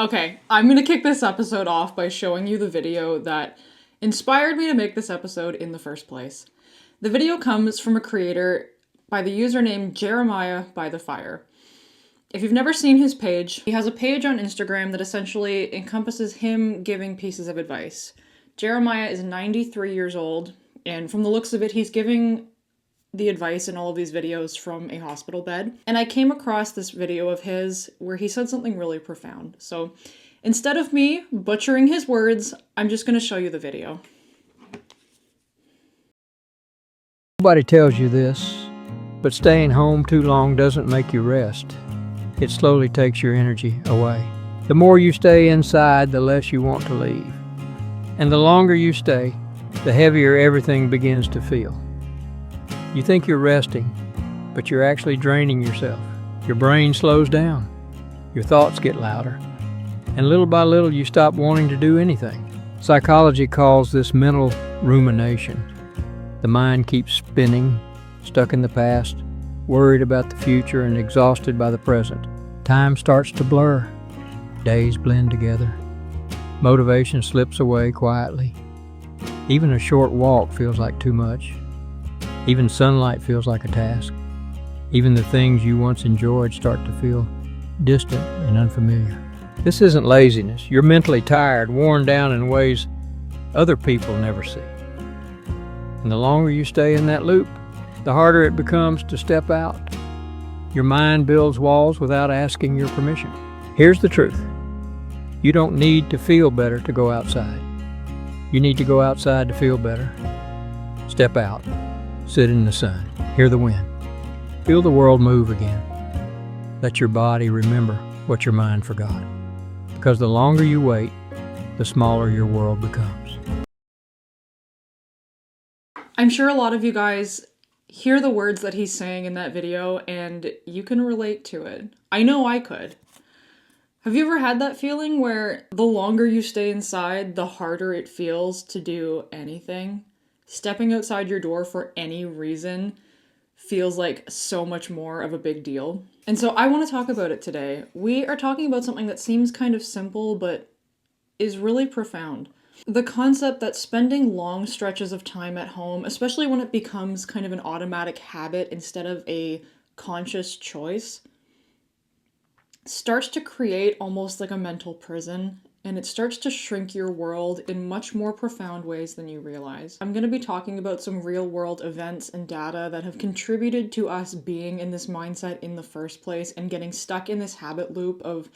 Okay, I'm gonna kick this episode off by showing you the video that inspired me to make this episode in the first place. The video comes from a creator by the username Jeremiah by the Fire. If you've never seen his page, he has a page on Instagram that essentially encompasses him giving pieces of advice. Jeremiah is 93 years old, and from the looks of it, he's giving the advice in all of these videos from a hospital bed. And I came across this video of his where he said something really profound. So instead of me butchering his words, I'm just going to show you the video. Nobody tells you this, but staying home too long doesn't make you rest. It slowly takes your energy away. The more you stay inside, the less you want to leave. And the longer you stay, the heavier everything begins to feel. You think you're resting, but you're actually draining yourself. Your brain slows down. Your thoughts get louder. And little by little, you stop wanting to do anything. Psychology calls this mental rumination. The mind keeps spinning, stuck in the past, worried about the future, and exhausted by the present. Time starts to blur. Days blend together. Motivation slips away quietly. Even a short walk feels like too much. Even sunlight feels like a task. Even the things you once enjoyed start to feel distant and unfamiliar. This isn't laziness. You're mentally tired, worn down in ways other people never see. And the longer you stay in that loop, the harder it becomes to step out. Your mind builds walls without asking your permission. Here's the truth. You don't need to feel better to go outside. You need to go outside to feel better. Step out. Sit in the sun. Hear the wind. Feel the world move again. Let your body remember what your mind forgot. Because the longer you wait, the smaller your world becomes. I'm sure a lot of you guys hear the words that he's saying in that video and you can relate to it. I know I could. Have you ever had that feeling where the longer you stay inside, the harder it feels to do anything? Stepping outside your door for any reason feels like so much more of a big deal. And so I want to talk about it today. We are talking about something that seems kind of simple, but is really profound. The concept that spending long stretches of time at home, especially when it becomes kind of an automatic habit instead of a conscious choice, starts to create almost like a mental prison, and it starts to shrink your world in much more profound ways than you realize. I'm going to be talking about some real world events and data that have contributed to us being in this mindset in the first place and getting stuck in this habit loop of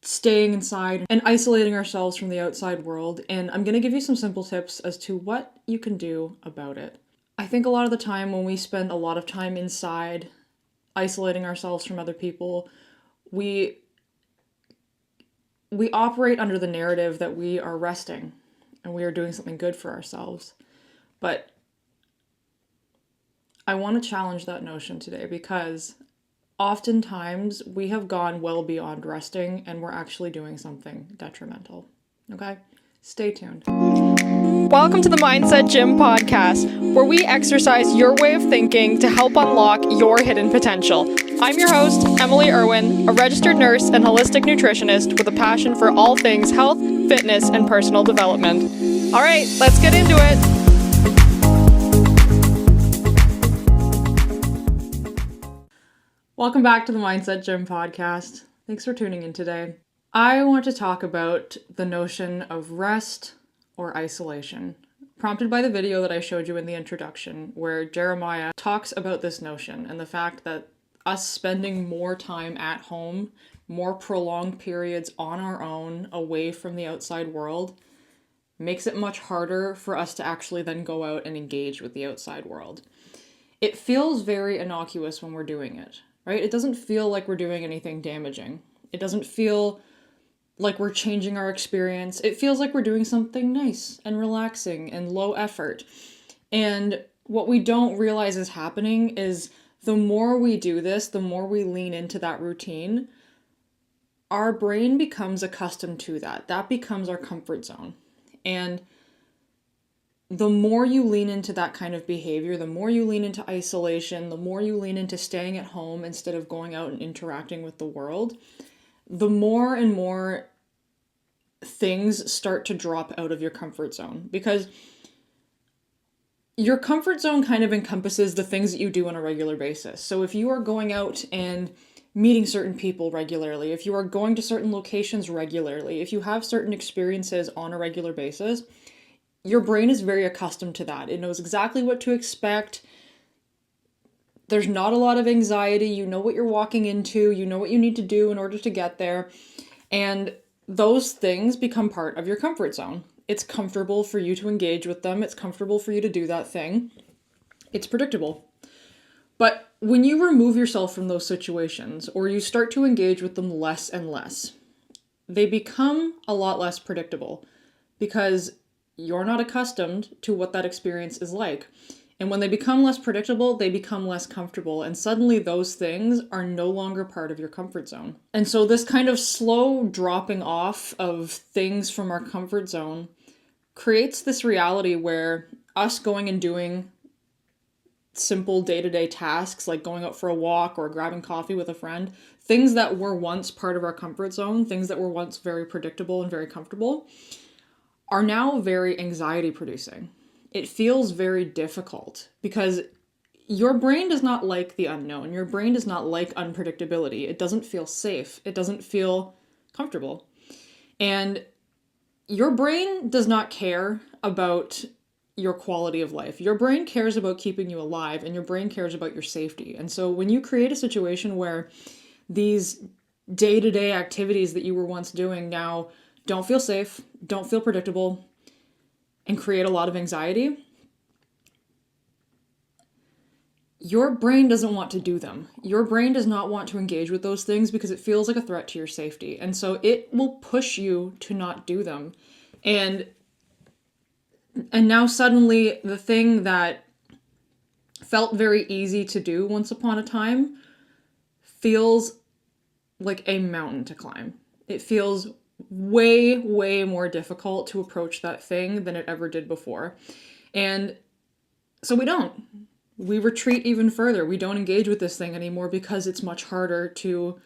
staying inside and isolating ourselves from the outside world. And I'm going to give you some simple tips as to what you can do about it. I think a lot of the time when we spend a lot of time inside, isolating ourselves from other people, we operate under the narrative that we are resting and we are doing something good for ourselves. But I want to challenge that notion today because oftentimes we have gone well beyond resting and we're actually doing something detrimental. Okay? Stay tuned. Welcome to the Mindset Gym podcast, where we exercise your way of thinking to help unlock your hidden potential. I'm your host, Emily Irwin, a registered nurse and holistic nutritionist with a passion for all things health, fitness, and personal development. All right, let's get into it. Welcome back to the Mindset Gym podcast. Thanks for tuning in today. I want to talk about the notion of rest or isolation, prompted by the video that I showed you in the introduction, where Jeremiah talks about this notion and the fact that us spending more time at home, more prolonged periods on our own, away from the outside world, makes it much harder for us to actually then go out and engage with the outside world. It feels very innocuous when we're doing it, right? It doesn't feel like we're doing anything damaging. It doesn't feel like we're changing our experience. It feels like we're doing something nice and relaxing and low effort. And what we don't realize is happening is the more we do this, the more we lean into that routine, our brain becomes accustomed to that. That becomes our comfort zone. And the more you lean into that kind of behavior, the more you lean into isolation, the more you lean into staying at home instead of going out and interacting with the world, the more and more things start to drop out of your comfort zone, because your comfort zone kind of encompasses the things that you do on a regular basis. So if you are going out and meeting certain people regularly, if you are going to certain locations regularly, if you have certain experiences on a regular basis, your brain is very accustomed to that. It knows exactly what to expect. There's not a lot of anxiety. You know what you're walking into. You know what you need to do in order to get there. And those things become part of your comfort zone. It's comfortable for you to engage with them. It's comfortable for you to do that thing. It's predictable. But when you remove yourself from those situations, or you start to engage with them less and less, they become a lot less predictable, because you're not accustomed to what that experience is like. And when they become less predictable, they become less comfortable. And suddenly those things are no longer part of your comfort zone. And so this kind of slow dropping off of things from our comfort zone creates this reality where us going and doing simple day-to-day tasks, like going out for a walk or grabbing coffee with a friend, things that were once part of our comfort zone, things that were once very predictable and very comfortable, are now very anxiety producing. It feels very difficult because your brain does not like the unknown. Your brain does not like unpredictability. It doesn't feel safe. It doesn't feel comfortable. And your brain does not care about your quality of life. Your brain cares about keeping you alive, and your brain cares about your safety. And so when you create a situation where these day-to-day activities that you were once doing now don't feel safe, don't feel predictable, and create a lot of anxiety, your brain doesn't want to do them. Your brain does not want to engage with those things because it feels like a threat to your safety. And so it will push you to not do them. And now suddenly the thing that felt very easy to do once upon a time feels like a mountain to climb. It feels way, way more difficult to approach that thing than it ever did before. And so we don't. We retreat even further. We don't engage with this thing anymore because it's much harder to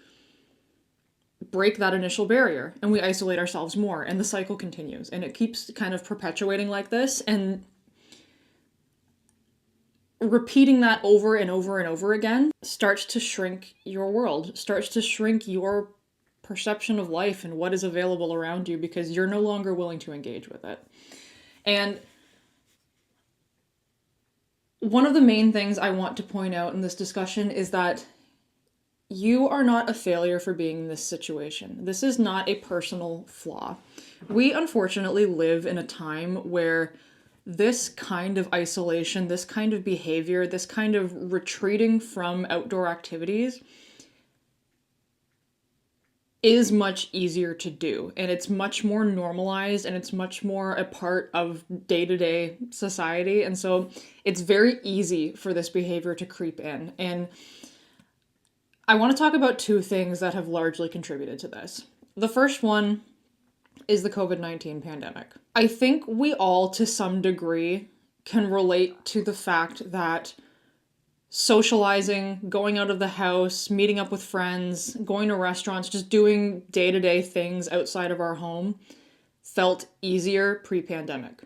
break that initial barrier, and we isolate ourselves more, and the cycle continues, and it keeps kind of perpetuating like this, and repeating that over and over and over again starts to shrink your world, starts to shrink your perception of life and what is available around you, because you're no longer willing to engage with it. And one of the main things I want to point out in this discussion is that you are not a failure for being in this situation. This is not a personal flaw. We unfortunately live in a time where this kind of isolation, this kind of behavior, this kind of retreating from outdoor activities is much easier to do, and it's much more normalized, and it's much more a part of day-to-day society. And so it's very easy for this behavior to creep in. And I want to talk about two things that have largely contributed to this. The first one is the COVID-19 pandemic. I think we all, to some degree, can relate to the fact that socializing, going out of the house, meeting up with friends, going to restaurants, just doing day-to-day things outside of our home felt easier pre-pandemic.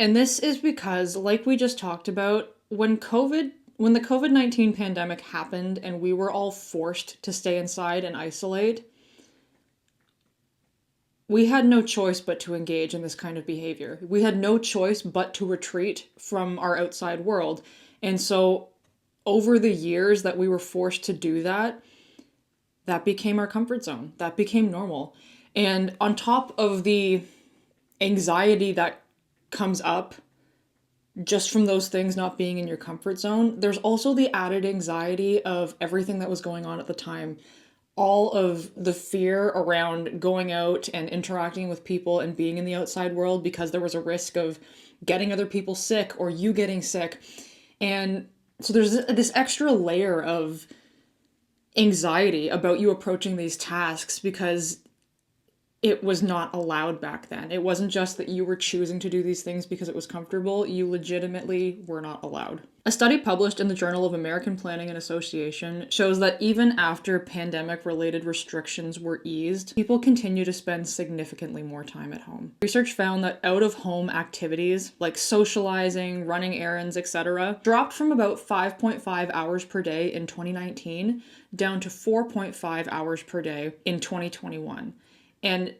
And this is because, like we just talked about, when the COVID-19 pandemic happened and we were all forced to stay inside and isolate, we had no choice but to engage in this kind of behavior. We had no choice but to retreat from our outside world. And so over the years that we were forced to do that, that became our comfort zone. That became normal. And on top of the anxiety that comes up just from those things not being in your comfort zone, there's also the added anxiety of everything that was going on at the time. All of the fear around going out and interacting with people and being in the outside world because there was a risk of getting other people sick or you getting sick. And so there's this extra layer of anxiety about you approaching these tasks because it was not allowed back then. It wasn't just that you were choosing to do these things because it was comfortable. You legitimately were not allowed. A study published in the Journal of American Planning and Association shows that even after pandemic-related restrictions were eased, people continue to spend significantly more time at home. Research found that out-of-home activities like socializing, running errands, etc., dropped from about 5.5 hours per day in 2019 down to 4.5 hours per day in 2021. And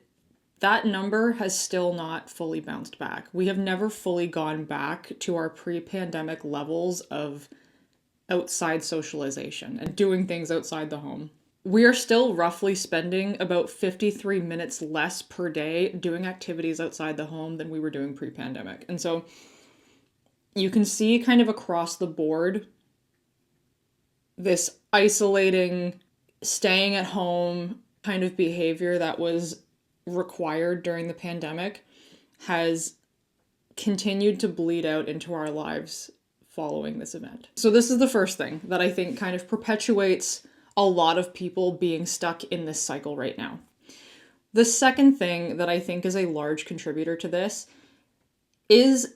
that number has still not fully bounced back. We have never fully gone back to our pre-pandemic levels of outside socialization and doing things outside the home. We are still roughly spending about 53 minutes less per day doing activities outside the home than we were doing pre-pandemic. And so you can see kind of across the board this isolating, staying at home kind of behavior that was required during the pandemic has continued to bleed out into our lives following this event. So this is the first thing that I think kind of perpetuates a lot of people being stuck in this cycle right now. The second thing that I think is a large contributor to this is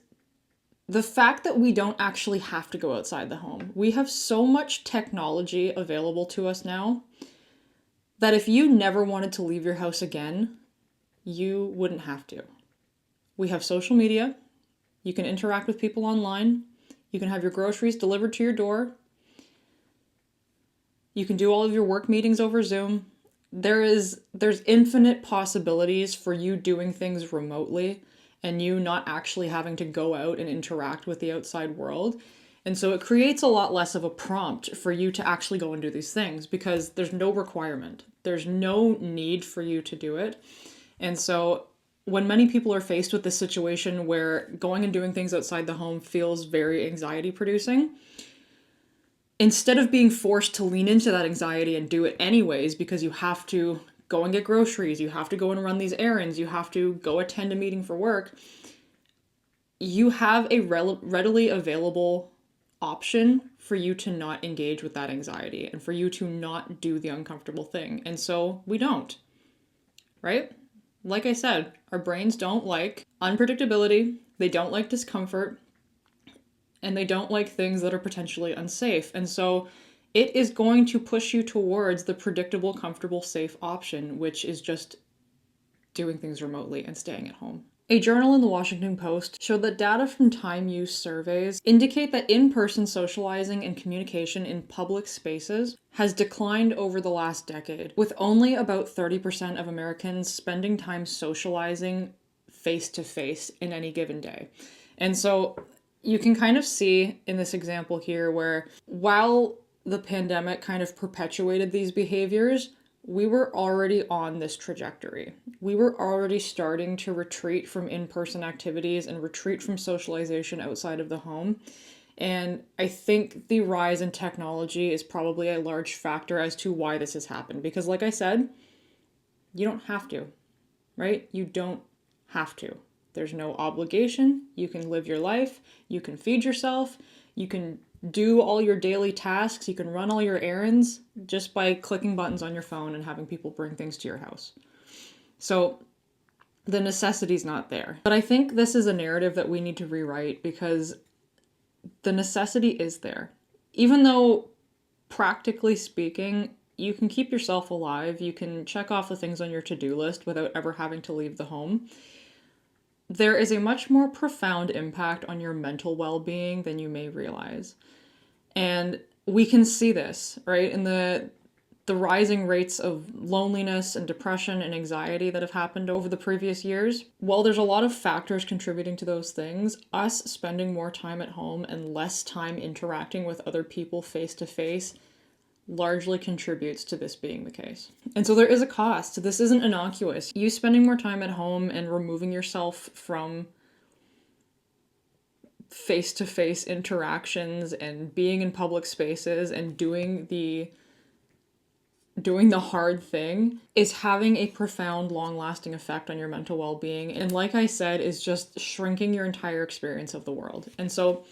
the fact that we don't actually have to go outside the home. We have so much technology available to us now that if you never wanted to leave your house again, you wouldn't have to. We have social media. You can interact with people online. You can have your groceries delivered to your door. You can do all of your work meetings over Zoom. There's infinite possibilities for you doing things remotely and you not actually having to go out and interact with the outside world. And so it creates a lot less of a prompt for you to actually go and do these things because there's no requirement. There's no need for you to do it. And so when many people are faced with this situation where going and doing things outside the home feels very anxiety producing, instead of being forced to lean into that anxiety and do it anyways because you have to go and get groceries, you have to go and run these errands, you have to go attend a meeting for work, you have a readily available option for you to not engage with that anxiety and for you to not do the uncomfortable thing. And so we don't, right? Like I said, our brains don't like unpredictability, they don't like discomfort, and they don't like things that are potentially unsafe. And so it is going to push you towards the predictable, comfortable, safe option, which is just doing things remotely and staying at home. A journal in the Washington Post showed that data from time use surveys indicate that in-person socializing and communication in public spaces has declined over the last decade, with only about 30% of Americans spending time socializing face-to-face in any given day. And so you can kind of see in this example here where while the pandemic kind of perpetuated these behaviors, we were already on this trajectory. We were already starting to retreat from in-person activities and retreat from socialization outside of the home. And I think the rise in technology is probably a large factor as to why this has happened. Because like I said, you don't have to, right? You don't have to. There's no obligation. You can live your life. You can feed yourself. You can do all your daily tasks. You can run all your errands just by clicking buttons on your phone and having people bring things to your house. So the necessity's not there. But I think this is a narrative that we need to rewrite because the necessity is there. Even though, practically speaking, you can keep yourself alive, you can check off the things on your to-do list without ever having to leave the home, there is a much more profound impact on your mental well-being than you may realize. And we can see this, right, in the rising rates of loneliness and depression and anxiety that have happened over the previous years. While there's a lot of factors contributing to those things, us spending more time at home and less time interacting with other people face-to-face largely contributes to this being the case. And so there is a cost. This isn't innocuous. You spending more time at home and removing yourself from face-to-face interactions and being in public spaces and doing the hard thing is having a profound, long-lasting effect on your mental well-being. And like I said, is just shrinking your entire experience of the world. And so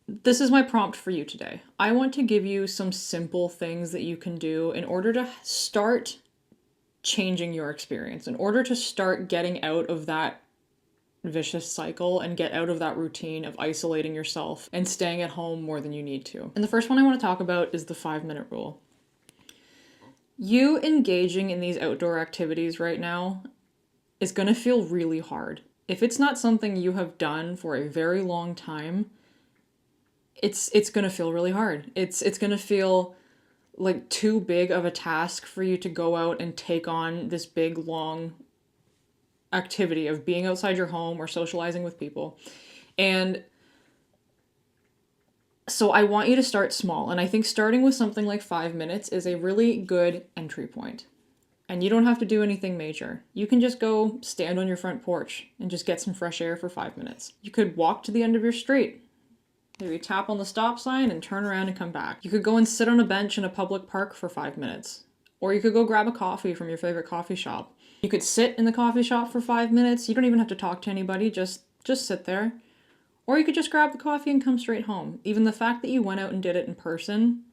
this is my prompt for you today. I want to give you some simple things that you can do in order to start changing your experience, in order to start getting out of that vicious cycle and get out of that routine of isolating yourself and staying at home more than you need to. And the first one I want to talk about is the 5-minute rule. You engaging in these outdoor activities right now is going to feel really hard. If it's not something you have done for a very long time, it's going to feel really hard. It's going to feel like too big of a task for you to go out and take on this big, long activity of being outside your home or socializing with people. And so I want you to start small. And I think starting with something like 5 minutes is a really good entry point. And you don't have to do anything major. You can just go stand on your front porch and just get some fresh air for 5 minutes. You could walk to the end of your street. Maybe tap on the stop sign and turn around and come back. You could go and sit on a bench in a public park for 5 minutes. Or you could go grab a coffee from your favorite coffee shop. You could sit in the coffee shop for 5 minutes. You don't even have to talk to anybody, just sit there. Or you could just grab the coffee and come straight home. Even the fact that you went out and did it in person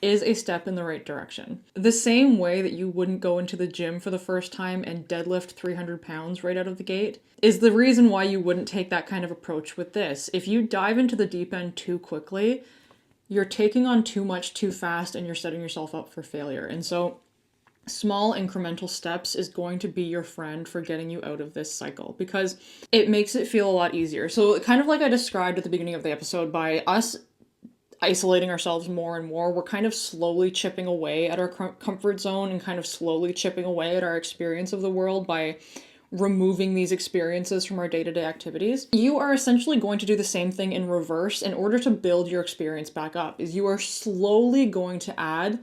is a step in the right direction. The same way that you wouldn't go into the gym for the first time and deadlift 300 pounds right out of the gate is the reason why you wouldn't take that kind of approach with this. If you dive into the deep end too quickly, you're taking on too much too fast and you're setting yourself up for failure. And so small incremental steps is going to be your friend for getting you out of this cycle, because it makes it feel a lot easier. So kind of like I described at the beginning of the episode, by us isolating ourselves more and more, we're kind of slowly chipping away at our comfort zone and kind of slowly chipping away at our experience of the world by removing these experiences from our day-to-day activities. You are essentially going to do the same thing in reverse in order to build your experience back up. Is you are slowly going to add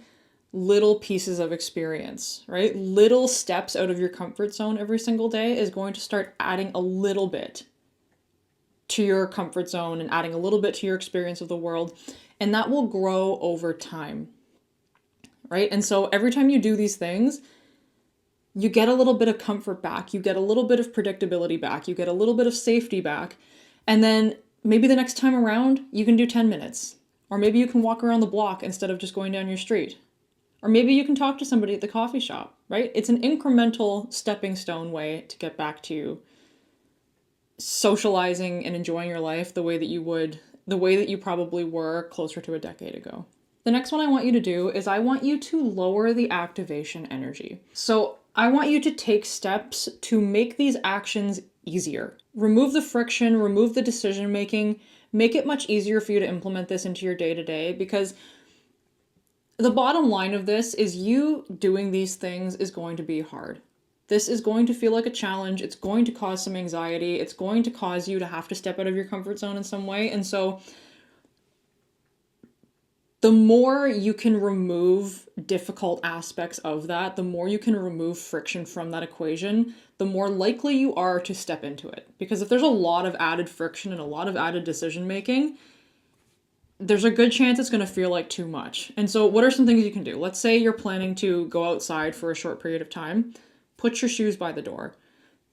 little pieces of experience, right? Little steps out of your comfort zone every single day is going to start adding a little bit to your comfort zone and adding a little bit to your experience of the world. And that will grow over time, right? And so every time you do these things, you get a little bit of comfort back. You get a little bit of predictability back. You get a little bit of safety back. And then maybe the next time around, you can do 10 minutes. Or maybe you can walk around the block instead of just going down your street. Or maybe you can talk to somebody at the coffee shop, right? It's an incremental stepping stone way to get back to socializing and enjoying your life the way that you probably were closer to a decade ago. The next one I want you to do is I want you to lower the activation energy. So I want you to take steps to make these actions easier. Remove the friction, remove the decision making, make it much easier for you to implement this into your day-to-day, because the bottom line of this is you doing these things is going to be hard. This is going to feel like a challenge. It's going to cause some anxiety. It's going to cause you to have to step out of your comfort zone in some way. And so the more you can remove difficult aspects of that, the more you can remove friction from that equation, the more likely you are to step into it. Because if there's a lot of added friction and a lot of added decision making, there's a good chance it's going to feel like too much. And so what are some things you can do? Let's say you're planning to go outside for a short period of time. Put your shoes by the door.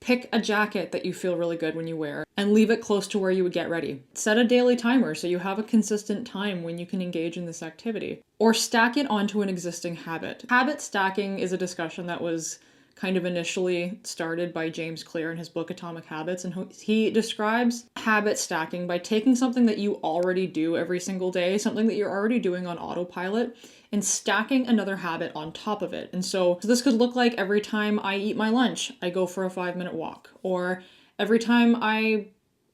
Pick a jacket that you feel really good when you wear and leave it close to where you would get ready. Set a daily timer so you have a consistent time when you can engage in this activity. Or stack it onto an existing habit. Habit stacking is a discussion that was kind of initially started by James Clear in his book Atomic Habits, and he describes habit stacking by taking something that you already do every single day, something that you're already doing on autopilot, and stacking another habit on top of it. And so this could look like every time I eat my lunch, I go for a 5-minute walk, or every time I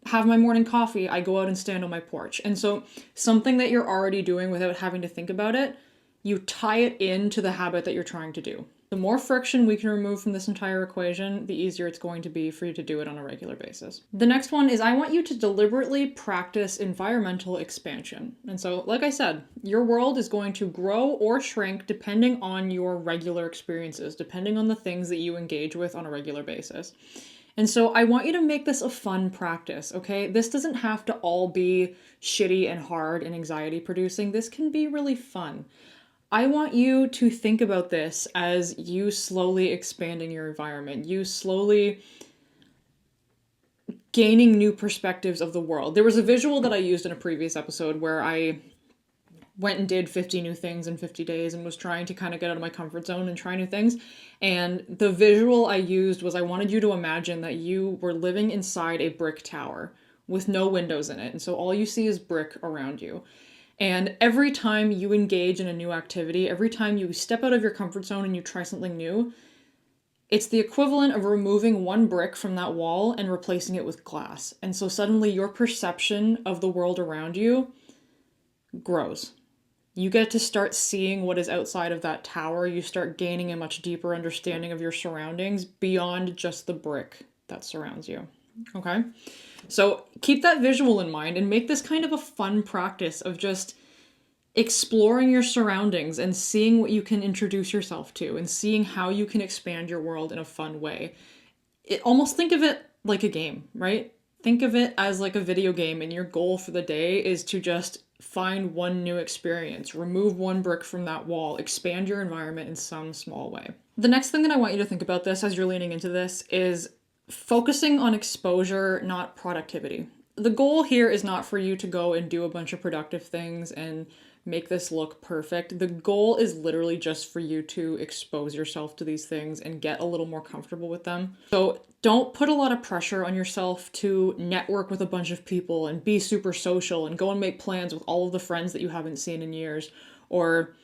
have my morning coffee, I go out and stand on my porch. And so something that you're already doing without having to think about it, you tie it into the habit that you're trying to do. The more friction we can remove from this entire equation, the easier it's going to be for you to do it on a regular basis. The next one is I want you to deliberately practice environmental expansion. And so, like I said, your world is going to grow or shrink depending on your regular experiences, depending on the things that you engage with on a regular basis. And so I want you to make this a fun practice, okay? This doesn't have to all be shitty and hard and anxiety producing. This can be really fun. I want you to think about this as you slowly expanding your environment, you slowly gaining new perspectives of the world. There was a visual that I used in a previous episode where I went and did 50 new things in 50 days and was trying to kind of get out of my comfort zone and try new things. And the visual I used was I wanted you to imagine that you were living inside a brick tower with no windows in it. And so all you see is brick around you. And every time you engage in a new activity, every time you step out of your comfort zone and you try something new, it's the equivalent of removing one brick from that wall and replacing it with glass. And so suddenly your perception of the world around you grows. You get to start seeing what is outside of that tower. You start gaining a much deeper understanding of your surroundings beyond just the brick that surrounds you. Okay? So keep that visual in mind and make this kind of a fun practice of just exploring your surroundings and seeing what you can introduce yourself to and seeing how you can expand your world in a fun way. Almost think of it like a game, right? Think of it as like a video game, and your goal for the day is to just find one new experience, remove one brick from that wall, expand your environment in some small way. The next thing that I want you to think about this as you're leaning into this is focusing on exposure, not productivity. The goal here is not for you to go and do a bunch of productive things and make this look perfect. The goal is literally just for you to expose yourself to these things and get a little more comfortable with them. So don't put a lot of pressure on yourself to network with a bunch of people and be super social and go and make plans with all of the friends that you haven't seen in years, or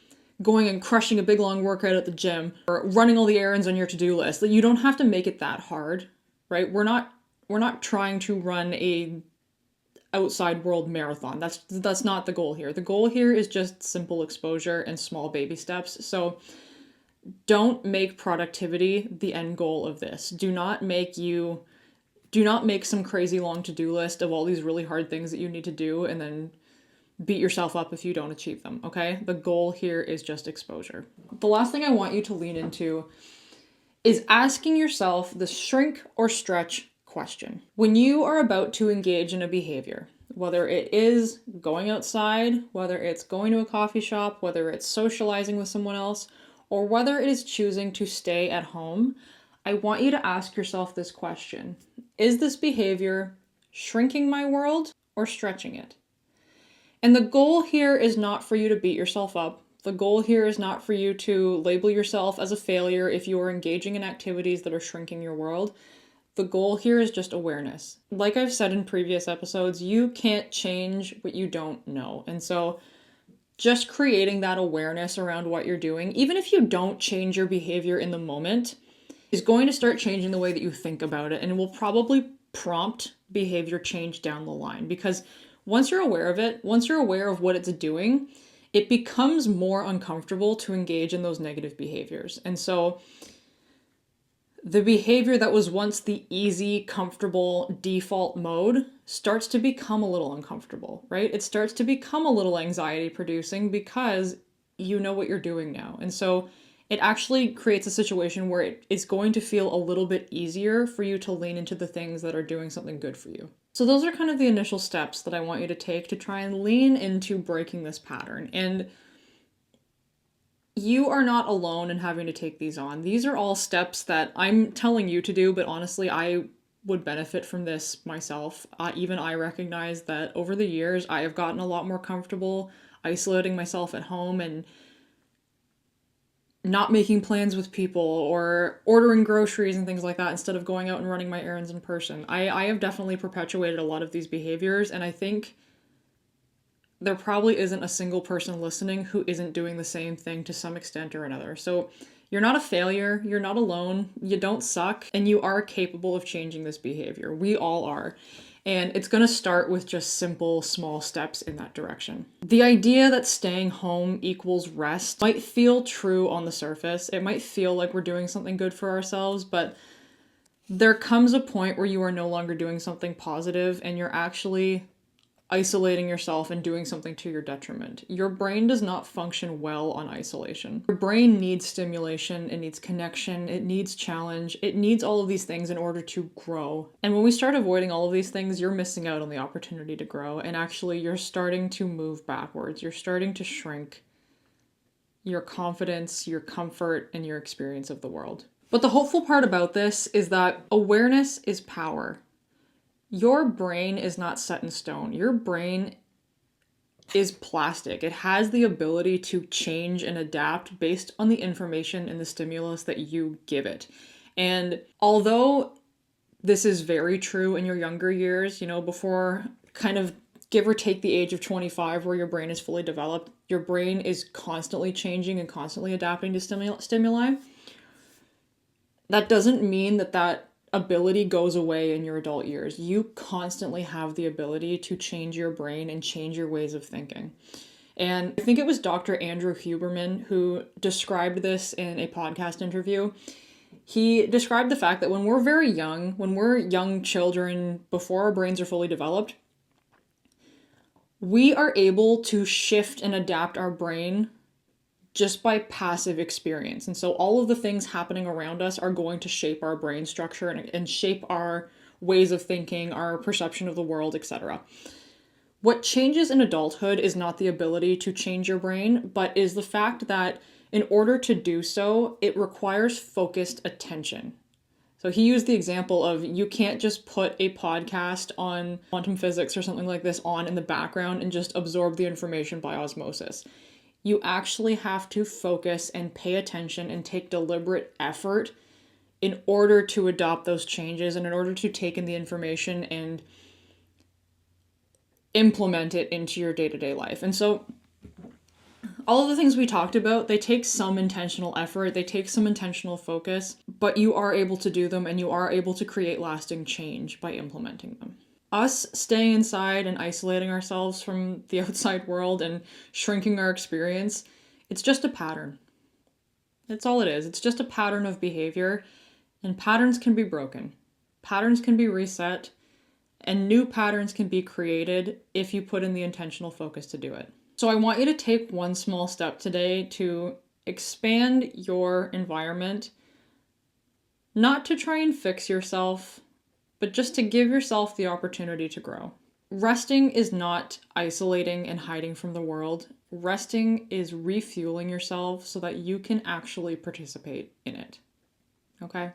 going and crushing a big long workout at the gym, or running all the errands on your to-do list. You don't have to make it that hard, right? We're not trying to run a outside world marathon. That's not the goal here. The goal here is just simple exposure and small baby steps. So don't make productivity the end goal of this. Do not make some crazy long to-do list of all these really hard things that you need to do and then beat yourself up if you don't achieve them, okay? The goal here is just exposure. The last thing I want you to lean into is asking yourself the shrink or stretch question. When you are about to engage in a behavior, whether it is going outside, whether it's going to a coffee shop, whether it's socializing with someone else, or whether it is choosing to stay at home, I want you to ask yourself this question. Is this behavior shrinking my world or stretching it? And the goal here is not for you to beat yourself up. The goal here is not for you to label yourself as a failure if you are engaging in activities that are shrinking your world. The goal here is just awareness. Like I've said in previous episodes, you can't change what you don't know. And so just creating that awareness around what you're doing, even if you don't change your behavior in the moment, is going to start changing the way that you think about it, and will probably prompt behavior change down the line. Because once you're aware of it, once you're aware of what it's doing, it becomes more uncomfortable to engage in those negative behaviors. And so the behavior that was once the easy, comfortable default mode starts to become a little uncomfortable, right? It starts to become a little anxiety producing because you know what you're doing now. And so it actually creates a situation where it is going to feel a little bit easier for you to lean into the things that are doing something good for you. So those are kind of the initial steps that I want you to take to try and lean into breaking this pattern. And you are not alone in having to take these on. These are all steps that I'm telling you to do, but honestly, I would benefit from this myself. Even I recognize that over the years, I have gotten a lot more comfortable isolating myself at home and not making plans with people or ordering groceries and things like that instead of going out and running my errands in person. I have definitely perpetuated a lot of these behaviors, and I think there probably isn't a single person listening who isn't doing the same thing to some extent or another. So you're not a failure, you're not alone, you don't suck, and you are capable of changing this behavior. We all are. And it's going to start with just simple, small steps in that direction. The idea that staying home equals rest might feel true on the surface. It might feel like we're doing something good for ourselves, but there comes a point where you are no longer doing something positive and you're actually isolating yourself and doing something to your detriment. Your brain does not function well on isolation. Your brain needs stimulation, it needs connection, it needs challenge, it needs all of these things in order to grow. And when we start avoiding all of these things, you're missing out on the opportunity to grow, and actually you're starting to move backwards. You're starting to shrink your confidence, your comfort, and your experience of the world. But the hopeful part about this is that awareness is power. Your brain is not set in stone. Your brain is plastic. It has the ability to change and adapt based on the information and the stimulus that you give it. And although this is very true in your younger years, before kind of give or take the age of 25 where your brain is fully developed, your brain is constantly changing and constantly adapting to stimuli. That doesn't mean that ability goes away in your adult years. You constantly have the ability to change your brain and change your ways of thinking. And I think it was Dr. Andrew Huberman who described this in a podcast interview. He described the fact that when we're very young, when we're young children, before our brains are fully developed, we are able to shift and adapt our brain just by passive experience. And so all of the things happening around us are going to shape our brain structure and shape our ways of thinking, our perception of the world, etc. What changes in adulthood is not the ability to change your brain, but is the fact that in order to do so, it requires focused attention. So he used the example of you can't just put a podcast on quantum physics or something like this on in the background and just absorb the information by osmosis. You actually have to focus and pay attention and take deliberate effort in order to adopt those changes and in order to take in the information and implement it into your day-to-day life. And so all of the things we talked about, they take some intentional effort, they take some intentional focus, but you are able to do them and you are able to create lasting change by implementing them. Us staying inside and isolating ourselves from the outside world and shrinking our experience, it's just a pattern. That's all it is. It's just a pattern of behavior, and patterns can be broken. Patterns can be reset, and new patterns can be created if you put in the intentional focus to do it. So I want you to take one small step today to expand your environment, not to try and fix yourself, but just to give yourself the opportunity to grow. Resting is not isolating and hiding from the world. Resting is refueling yourself so that you can actually participate in it. Okay?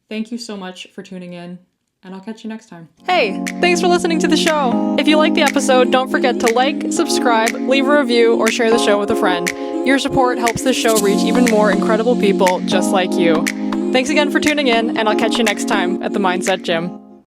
Thank you so much for tuning in, and I'll catch you next time. Hey, thanks for listening to the show. If you like the episode, don't forget to like, subscribe, leave a review, or share the show with a friend. Your support helps this show reach even more incredible people just like you. Thanks again for tuning in, and I'll catch you next time at the Mindset Gym.